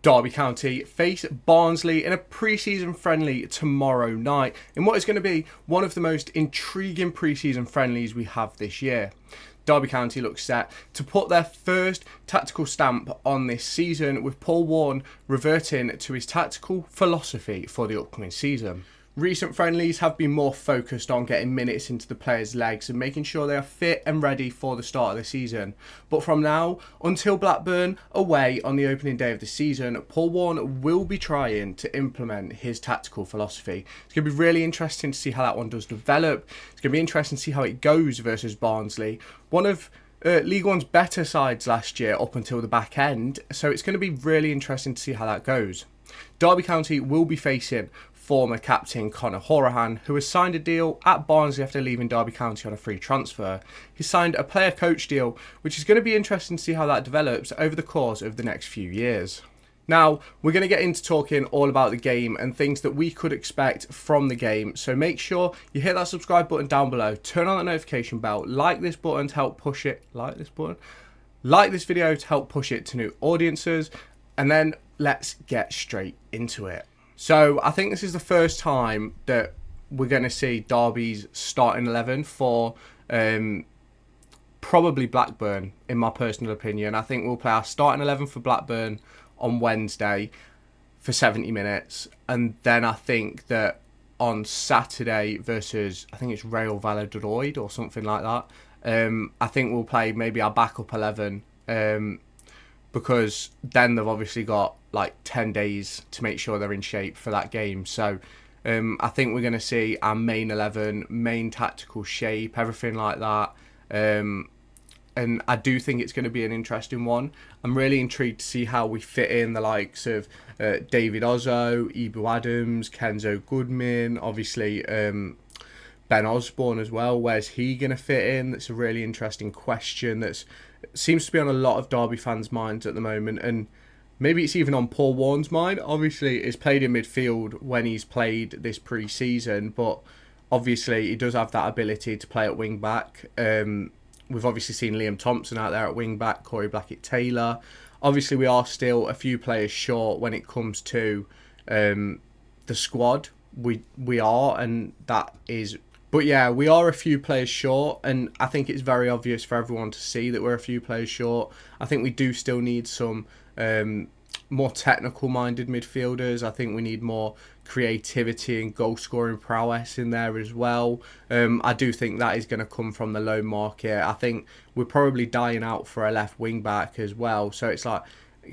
Derby County face Barnsley in a pre-season friendly tomorrow night in what is going to be one of the most intriguing pre-season friendlies we have this year. Derby County looks set to put their first tactical stamp on this season, with Paul Warne reverting to his tactical philosophy for the upcoming season. Recent friendlies have been more focused on getting minutes into the players' legs and making sure they are fit and ready for the start of the season. But from now until Blackburn away on the opening day of the season, Paul Warne will be trying to implement his tactical philosophy. It's going to be really interesting to see how that one does develop. It's going to be interesting to see how it goes versus Barnsley, one of League One's better sides last year up until the back end. So it's going to be really interesting to see how that goes. Derby County will be facing former captain Conor Hourihane, who has signed a deal at Barnsley after leaving Derby County on a free transfer. He signed a player-coach deal, which is going to be interesting to see how that develops over the course of the next few years. Now, we're going to get into talking all about the game and things that we could expect from the game, so make sure you hit that subscribe button down below, turn on that notification bell, like this button to help push it, like this video to help push it to new audiences, and then let's get straight into it. So I think this is the first time that we're going to see Derby's starting 11 for probably Blackburn, in my personal opinion. I think we'll play our starting 11 for Blackburn on Wednesday for 70 minutes. And then I think that on Saturday versus, I think it's Real Valladolid or something like that, I think we'll play maybe our backup 11 because then they've obviously got like 10 days to make sure they're in shape for that game. So I think we're going to see our main 11, main tactical shape, everything like that. And I do think it's going to be an interesting one. I'm really intrigued to see how we fit in the likes of David Ozzo, Ibu Adams, Kenzo Goodman, obviously Ben Osborne as well. Where's he going to fit in? That's a really interesting question that seems to be on a lot of Derby fans' minds at the moment, and maybe it's even on Paul Warne's mind. Obviously, he's played in midfield when he's played this pre-season, but obviously he does have that ability to play at wing-back. We've obviously seen Liam Thompson out there at wing-back, Corey Blackett-Taylor. Obviously, we are still a few players short when it comes to the squad. We are, and that is... But yeah, we are a few players short, and I think it's very obvious for everyone to see that we're a few players short. I think we do still need some more technical-minded midfielders. I think we need more creativity and goal-scoring prowess in there as well. I do think that is going to come from the loan market. I think we're probably dying out for a left wing-back as well. So it's like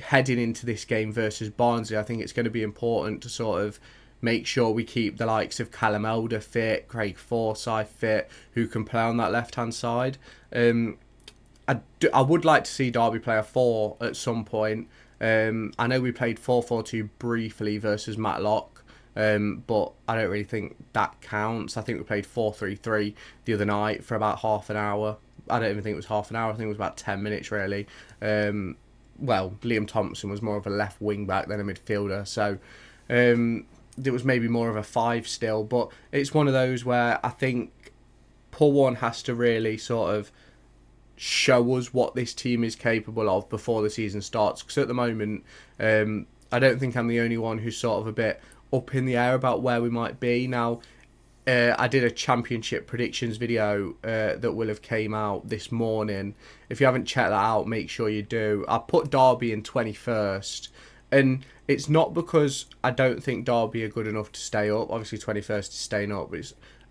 heading into this game versus Barnsley, I think it's going to be important to sort of make sure we keep the likes of Callum Elder fit, Craig Forsyth fit, who can play on that left-hand side. I would like to see Derby play a 4 at some point. I know we played 4-4-2 briefly versus Matlock, but I don't really think that counts. I think we played 4-3-3 the other night for about half an hour. I don't even think it was half an hour. I think it was about 10 minutes, really. Well, Liam Thompson was more of a left wing-back than a midfielder, so... it was maybe more of a 5 still, but it's one of those where I think Paul Warne has to really sort of show us what this team is capable of before the season starts, because at the moment I don't think I'm the only one who's sort of a bit up in the air about where we might be. Now I did a championship predictions video that will have came out this morning. If you haven't checked that out, make sure you do. I put Derby in 21st, and it's not because I don't think Derby are good enough to stay up. Obviously, 21st is staying up.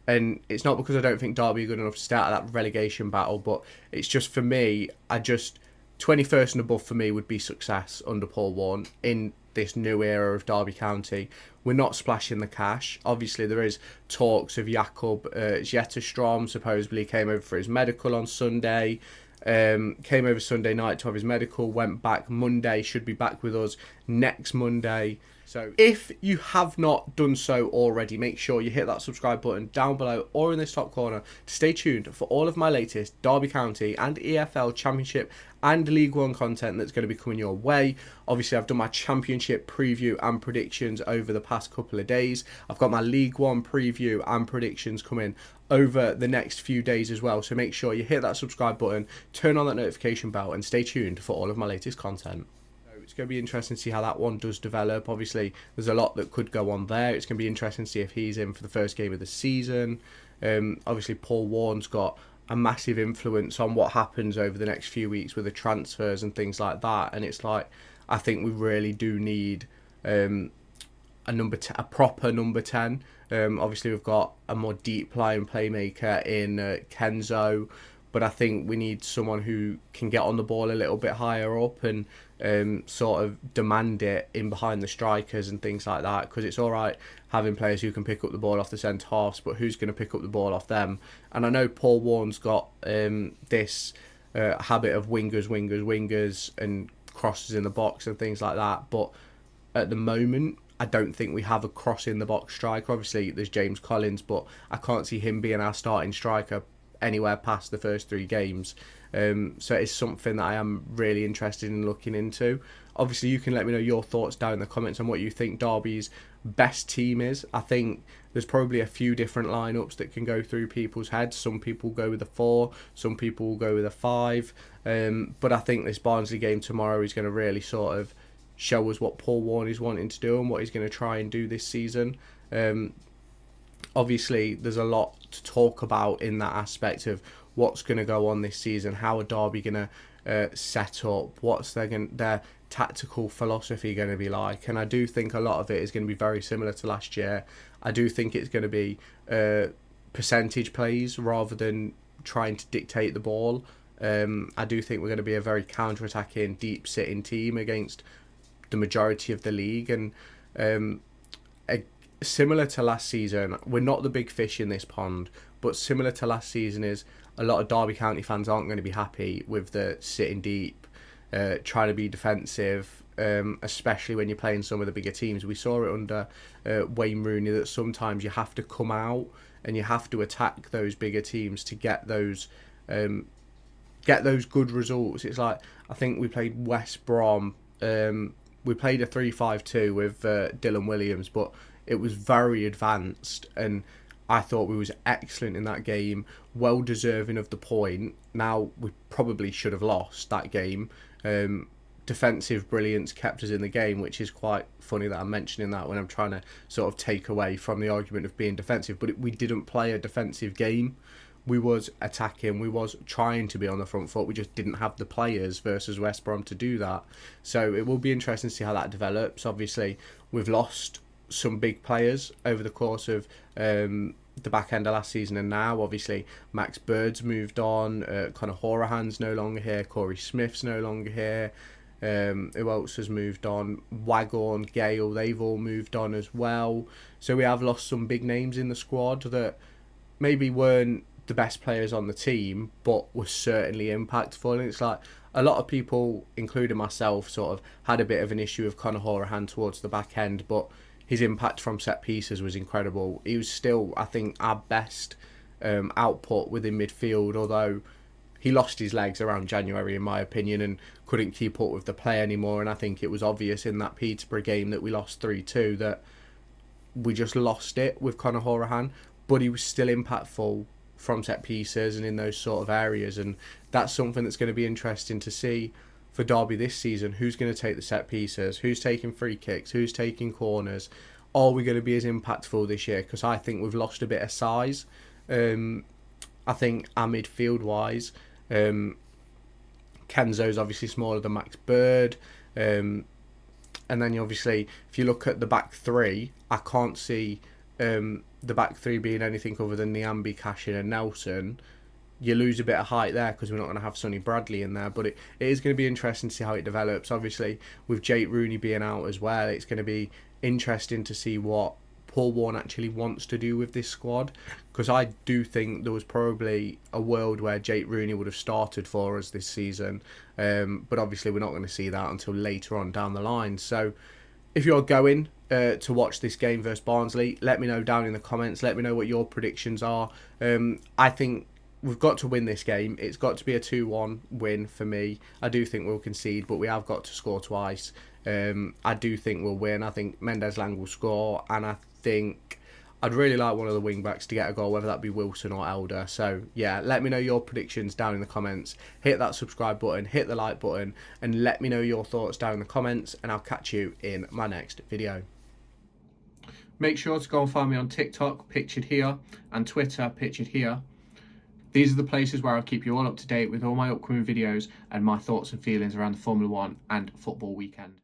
And it's not because I don't think Derby are good enough to stay out of that relegation battle. But it's just, for me, 21st and above for me would be success under Paul Warne in this new era of Derby County. We're not splashing the cash. Obviously, there is talks of Jacob Zetterstrom supposedly came over for his medical on Sunday. Came over Sunday night to have his medical, went back Monday, should be back with us next Monday. So if you have not done so already, make sure you hit that subscribe button down below or in this top corner to stay tuned for all of my latest Derby County and EFL Championship and League One content that's going to be coming your way. Obviously, I've done my Championship preview and predictions over the past couple of days. I've got my League One preview and predictions coming over the next few days as well. So make sure you hit that subscribe button, turn on that notification bell, and stay tuned for all of my latest content. it's going to be interesting to see how that one does develop. Obviously, there's a lot that could go on there. It's going to be interesting to see if he's in for the first game of the season. Obviously, Paul Warne's got a massive influence on what happens over the next few weeks with the transfers and things like that. And it's like, I think we really do need a proper number 10. Obviously, we've got a more deep lying playmaker in Kenzo, but I think we need someone who can get on the ball a little bit higher up and sort of demand it in behind the strikers and things like that, because it's all right having players who can pick up the ball off the centre halves, but who's going to pick up the ball off them? And I know Paul Warne's got this habit of wingers and crosses in the box and things like that, but at the moment I don't think we have a cross in the box striker. Obviously there's James Collins, but I can't see him being our starting striker anywhere past the first 3 games. So it's something that I am really interested in looking into. Obviously, you can let me know your thoughts down in the comments on what you think Derby's best team is. I think there's probably a few different lineups that can go through people's heads. Some people go with a 4, some people will go with a 5. But I think this Barnsley game tomorrow is going to really sort of show us what Paul Warne is wanting to do and what he's going to try and do this season. Obviously, there's a lot to talk about in that aspect of what's going to go on this season, how are Derby going to set up, what's their tactical philosophy going to be like. And I do think a lot of it is going to be very similar to last year. I do think it's going to be percentage plays rather than trying to dictate the ball. I do think we're going to be a very counter-attacking, deep-sitting team against the majority of the league. And similar to last season, we're not the big fish in this pond, but similar to last season is a lot of Derby County fans aren't going to be happy with the sitting deep, trying to be defensive, especially when you're playing some of the bigger teams. We saw it under Wayne Rooney that sometimes you have to come out and you have to attack those bigger teams to get those good results. It's like, I think we played West Brom, we played a 3-5-2 with Dylan Williams, but it was very advanced, and I thought we was excellent in that game, well deserving of the point. Now, we probably should have lost that game. Defensive brilliance kept us in the game, which is quite funny that I'm mentioning that when I'm trying to sort of take away from the argument of being defensive. But we didn't play a defensive game. We was attacking, we was trying to be on the front foot, we just didn't have the players versus West Brom to do that. So it will be interesting to see how that develops. Obviously, we've lost some big players over the course of the back end of last season, and now obviously Max Bird's moved on, Conor Horahan's no longer here, Corey Smith's no longer here, who else has moved on? Waghorn, Gale, they've all moved on as well. So we have lost some big names in the squad that maybe weren't the best players on the team, but were certainly impactful. And it's like a lot of people, including myself, sort of had a bit of an issue with Conor Horahan towards the back end, but his impact from set pieces was incredible. He was still, I think, our best output within midfield, although he lost his legs around January, in my opinion, and couldn't keep up with the play anymore. And I think it was obvious in that Peterborough game that we lost 3-2 that we just lost it with Conor Horahan, but he was still impactful from set pieces and in those sort of areas, and that's something that's going to be interesting to see for Derby this season. Who's going to take the set pieces, who's taking free kicks, who's taking corners? Are we going to be as impactful this year? Because I think we've lost a bit of size. I think our midfield wise, Kenzo's obviously smaller than Max Bird, and then obviously if you look at the back 3, I can't see the back 3 being anything other than Niambi, Cashin and Nelson. You lose a bit of height there because we're not going to have Sonny Bradley in there, but it is going to be interesting to see how it develops. Obviously, with Jake Rooney being out as well, it's going to be interesting to see what Paul Warne actually wants to do with this squad, because I do think there was probably a world where Jake Rooney would have started for us this season, but obviously we're not going to see that until later on down the line. So if you're going to watch this game versus Barnsley, let me know down in the comments. Let me know what your predictions are. I think we've got to win this game. It's got to be a 2-1 win for me. I do think we'll concede, but we have got to score twice. I do think we'll win. I think Mendes Lang will score, and I think I'd really like one of the wing-backs to get a goal, whether that be Wilson or Elder. So, yeah, let me know your predictions down in the comments. Hit that subscribe button, hit the like button, and let me know your thoughts down in the comments, and I'll catch you in my next video. Make sure to go and find me on TikTok, pictured here, and Twitter, pictured here. These are the places where I'll keep you all up to date with all my upcoming videos and my thoughts and feelings around the Formula 1 and football weekend.